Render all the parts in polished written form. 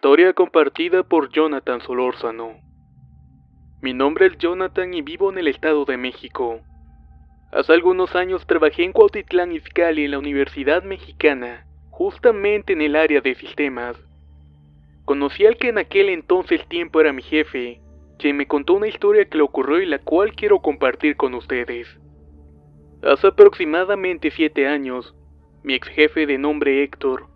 Historia compartida por Jonathan Solórzano. Mi nombre es Jonathan y vivo en el Estado de México. Hace algunos años trabajé en Cuautitlán Izcalli en la Universidad Mexicana, justamente en el área de sistemas. Conocí al que en aquel entonces tiempo era mi jefe, quien me contó una historia que le ocurrió y la cual quiero compartir con ustedes. Hace aproximadamente 7 años, mi ex jefe de nombre Héctor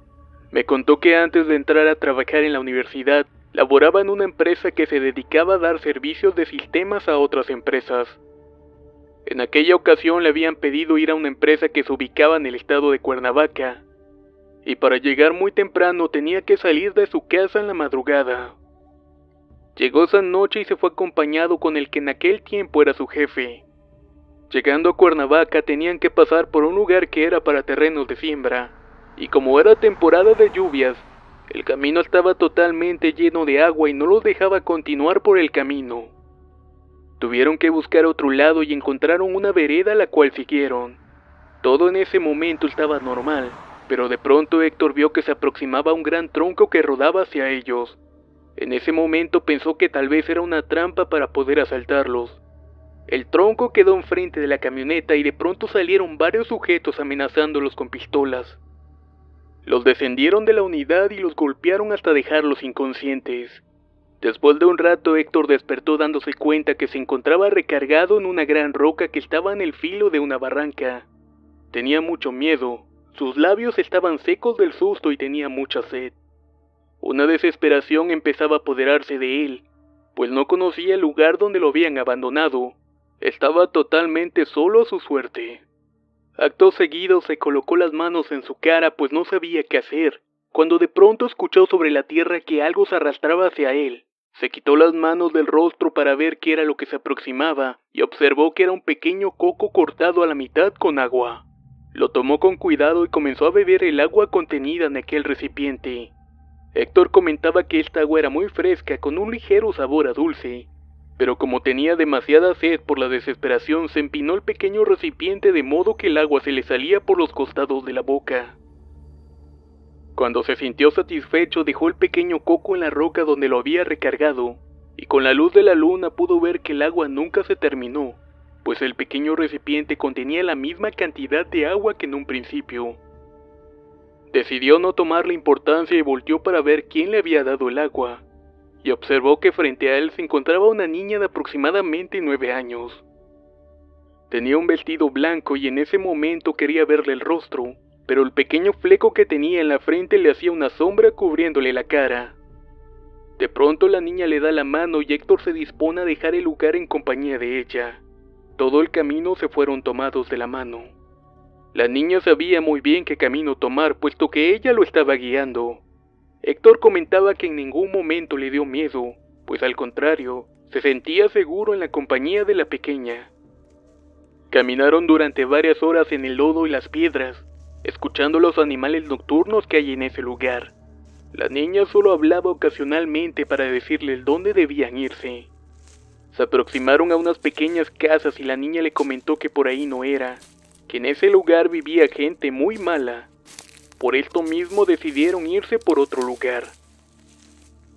me contó que antes de entrar a trabajar en la universidad, laboraba en una empresa que se dedicaba a dar servicios de sistemas a otras empresas. En aquella ocasión le habían pedido ir a una empresa que se ubicaba en el estado de Cuernavaca, y para llegar muy temprano tenía que salir de su casa en la madrugada. Llegó esa noche y se fue acompañado con el que en aquel tiempo era su jefe. Llegando a Cuernavaca tenían que pasar por un lugar que era para terrenos de siembra, y como era temporada de lluvias, el camino estaba totalmente lleno de agua y no los dejaba continuar por el camino. Tuvieron que buscar otro lado y encontraron una vereda la cual siguieron. Todo en ese momento estaba normal, pero de pronto Héctor vio que se aproximaba un gran tronco que rodaba hacia ellos. En ese momento pensó que tal vez era una trampa para poder asaltarlos. El tronco quedó enfrente de la camioneta y de pronto salieron varios sujetos amenazándolos con pistolas. Los descendieron de la unidad y los golpearon hasta dejarlos inconscientes. Después de un rato Héctor despertó dándose cuenta que se encontraba recargado en una gran roca que estaba en el filo de una barranca. Tenía mucho miedo, sus labios estaban secos del susto y tenía mucha sed. Una desesperación empezaba a apoderarse de él, pues no conocía el lugar donde lo habían abandonado. Estaba totalmente solo a su suerte. Acto seguido se colocó las manos en su cara pues no sabía qué hacer, cuando de pronto escuchó sobre la tierra que algo se arrastraba hacia él. Se quitó las manos del rostro para ver qué era lo que se aproximaba y observó que era un pequeño coco cortado a la mitad con agua. Lo tomó con cuidado y comenzó a beber el agua contenida en aquel recipiente. Héctor comentaba que esta agua era muy fresca con un ligero sabor a dulce. Pero como tenía demasiada sed por la desesperación, se empinó el pequeño recipiente de modo que el agua se le salía por los costados de la boca. Cuando se sintió satisfecho, dejó el pequeño coco en la roca donde lo había recargado, y con la luz de la luna pudo ver que el agua nunca se terminó, pues el pequeño recipiente contenía la misma cantidad de agua que en un principio. Decidió no tomarle importancia y volteó para ver quién le había dado el agua, y observó que frente a él se encontraba una niña de aproximadamente 9 años. Tenía un vestido blanco y en ese momento quería verle el rostro, pero el pequeño fleco que tenía en la frente le hacía una sombra cubriéndole la cara. De pronto la niña le da la mano y Héctor se dispone a dejar el lugar en compañía de ella. Todo el camino se fueron tomados de la mano. La niña sabía muy bien qué camino tomar, puesto que ella lo estaba guiando. Héctor comentaba que en ningún momento le dio miedo, pues al contrario, se sentía seguro en la compañía de la pequeña. Caminaron durante varias horas en el lodo y las piedras, escuchando los animales nocturnos que hay en ese lugar. La niña solo hablaba ocasionalmente para decirles dónde debían irse. Se aproximaron a unas pequeñas casas y la niña le comentó que por ahí no era, que en ese lugar vivía gente muy mala. Por esto mismo decidieron irse por otro lugar.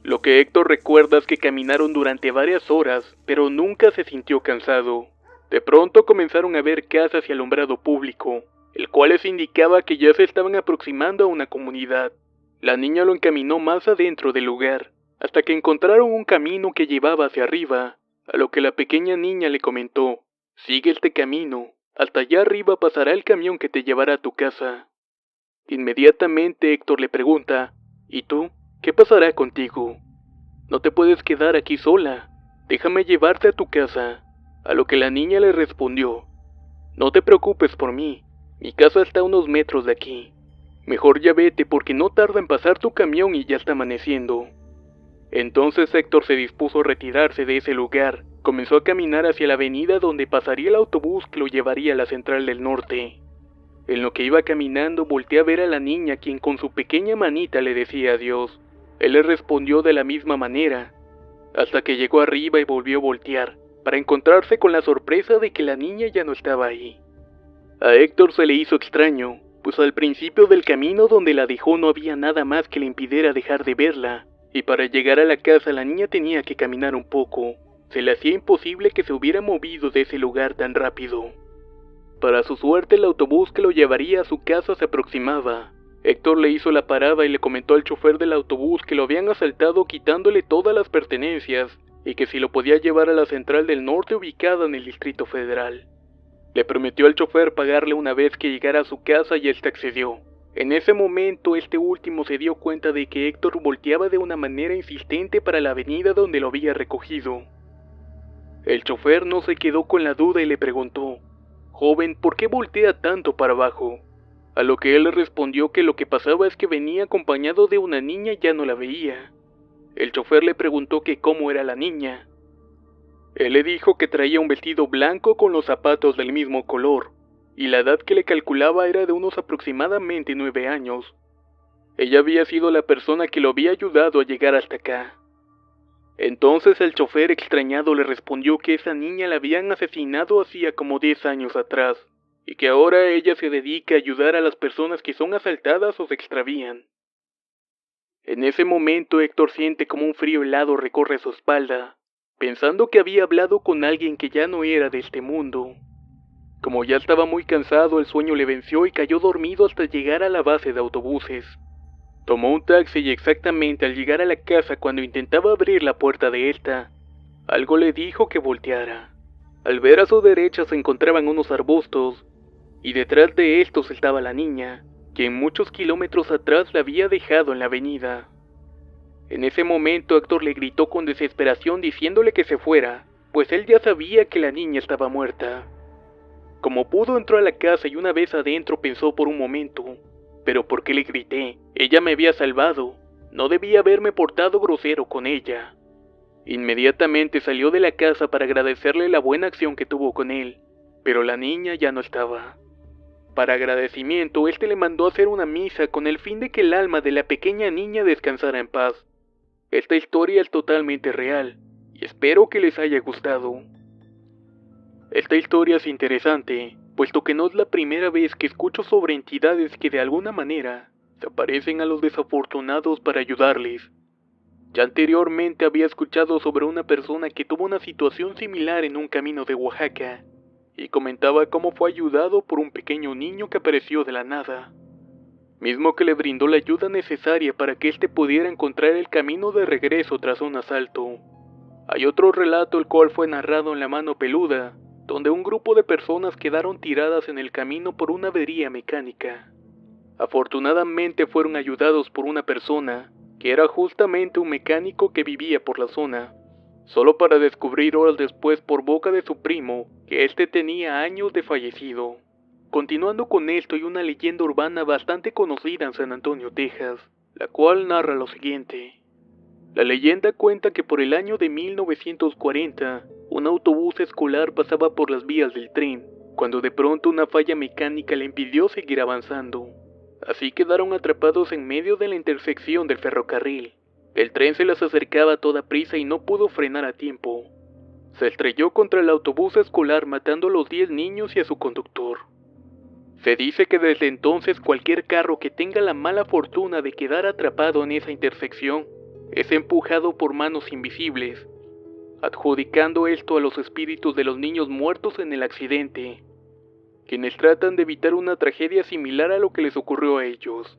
Lo que Héctor recuerda es que caminaron durante varias horas, pero nunca se sintió cansado. De pronto comenzaron a ver casas y alumbrado público, el cual les indicaba que ya se estaban aproximando a una comunidad. La niña lo encaminó más adentro del lugar, hasta que encontraron un camino que llevaba hacia arriba, a lo que la pequeña niña le comentó: «Sigue este camino, hasta allá arriba pasará el camión que te llevará a tu casa». Inmediatamente Héctor le pregunta: «¿Y tú? ¿Qué pasará contigo? No te puedes quedar aquí sola, déjame llevarte a tu casa». A lo que la niña le respondió: «No te preocupes por mí, mi casa está a unos metros de aquí. Mejor ya vete porque no tarda en pasar tu camión y ya está amaneciendo». Entonces Héctor se dispuso a retirarse de ese lugar, comenzó a caminar hacia la avenida donde pasaría el autobús que lo llevaría a la Central del Norte. En lo que iba caminando volteó a ver a la niña, quien con su pequeña manita le decía adiós. Él le respondió de la misma manera, hasta que llegó arriba y volvió a voltear, para encontrarse con la sorpresa de que la niña ya no estaba ahí. A Héctor se le hizo extraño, pues al principio del camino donde la dejó no había nada más que le impidiera dejar de verla, y para llegar a la casa la niña tenía que caminar un poco. Se le hacía imposible que se hubiera movido de ese lugar tan rápido. Para su suerte, el autobús que lo llevaría a su casa se aproximaba. Héctor le hizo la parada y le comentó al chofer del autobús que lo habían asaltado quitándole todas las pertenencias y que si lo podía llevar a la central del norte ubicada en el Distrito Federal. Le prometió al chofer pagarle una vez que llegara a su casa y éste accedió. En ese momento, este último se dio cuenta de que Héctor volteaba de una manera insistente para la avenida donde lo había recogido. El chofer no se quedó con la duda y le preguntó: «Joven, ¿por qué voltea tanto para abajo?». A lo que él le respondió que lo que pasaba es que venía acompañado de una niña y ya no la veía. El chofer le preguntó que cómo era la niña. Él le dijo que traía un vestido blanco con los zapatos del mismo color, y la edad que le calculaba era de unos aproximadamente 9 años. Ella había sido la persona que lo había ayudado a llegar hasta acá. Entonces el chofer extrañado le respondió que esa niña la habían asesinado hacía como 10 años atrás, y que ahora ella se dedica a ayudar a las personas que son asaltadas o se extravían. En ese momento Héctor siente como un frío helado recorre su espalda, pensando que había hablado con alguien que ya no era de este mundo. Como ya estaba muy cansado, el sueño le venció y cayó dormido hasta llegar a la base de autobuses. Tomó un taxi y exactamente al llegar a la casa, cuando intentaba abrir la puerta de esta, algo le dijo que volteara. Al ver a su derecha se encontraban unos arbustos, y detrás de estos estaba la niña, quien muchos kilómetros atrás la había dejado en la avenida. En ese momento Héctor le gritó con desesperación diciéndole que se fuera, pues él ya sabía que la niña estaba muerta. Como pudo entró a la casa y una vez adentro pensó por un momento: ¿pero por qué le grité? Ella me había salvado, no debía haberme portado grosero con ella. Inmediatamente salió de la casa para agradecerle la buena acción que tuvo con él, pero la niña ya no estaba. Para agradecimiento, éste le mandó hacer una misa con el fin de que el alma de la pequeña niña descansara en paz. Esta historia es totalmente real, y espero que les haya gustado. Esta historia es interesante, puesto que no es la primera vez que escucho sobre entidades que de alguna manera se aparecen a los desafortunados para ayudarles. Ya anteriormente había escuchado sobre una persona que tuvo una situación similar en un camino de Oaxaca, y comentaba cómo fue ayudado por un pequeño niño que apareció de la nada, mismo que le brindó la ayuda necesaria para que éste pudiera encontrar el camino de regreso tras un asalto. Hay otro relato el cual fue narrado en La Mano Peluda, donde un grupo de personas quedaron tiradas en el camino por una avería mecánica. Afortunadamente fueron ayudados por una persona, que era justamente un mecánico que vivía por la zona, solo para descubrir horas después por boca de su primo que éste tenía años de fallecido. Continuando con esto, hay una leyenda urbana bastante conocida en San Antonio, Texas, la cual narra lo siguiente. La leyenda cuenta que por el año de 1940, un autobús escolar pasaba por las vías del tren, cuando de pronto una falla mecánica le impidió seguir avanzando. Así quedaron atrapados en medio de la intersección del ferrocarril. El tren se les acercaba a toda prisa y no pudo frenar a tiempo. Se estrelló contra el autobús escolar matando a los 10 niños y a su conductor. Se dice que desde entonces cualquier carro que tenga la mala fortuna de quedar atrapado en esa intersección es empujado por manos invisibles, adjudicando esto a los espíritus de los niños muertos en el accidente, quienes tratan de evitar una tragedia similar a lo que les ocurrió a ellos.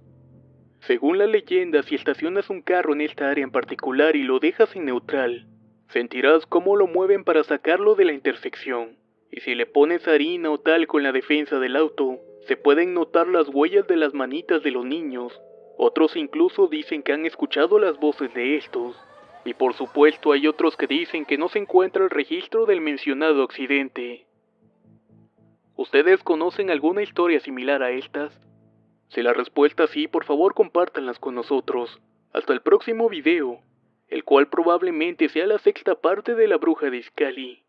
Según la leyenda, si estacionas un carro en esta área en particular y lo dejas en neutral, sentirás cómo lo mueven para sacarlo de la intersección, y si le pones harina o talco en la defensa del auto, se pueden notar las huellas de las manitas de los niños. Otros incluso dicen que han escuchado las voces de estos, y por supuesto hay otros que dicen que no se encuentra el registro del mencionado accidente. ¿Ustedes conocen alguna historia similar a estas? Si la respuesta es sí, por favor compártanlas con nosotros. Hasta el próximo video, el cual probablemente sea la sexta parte de La Bruja de Izcalli.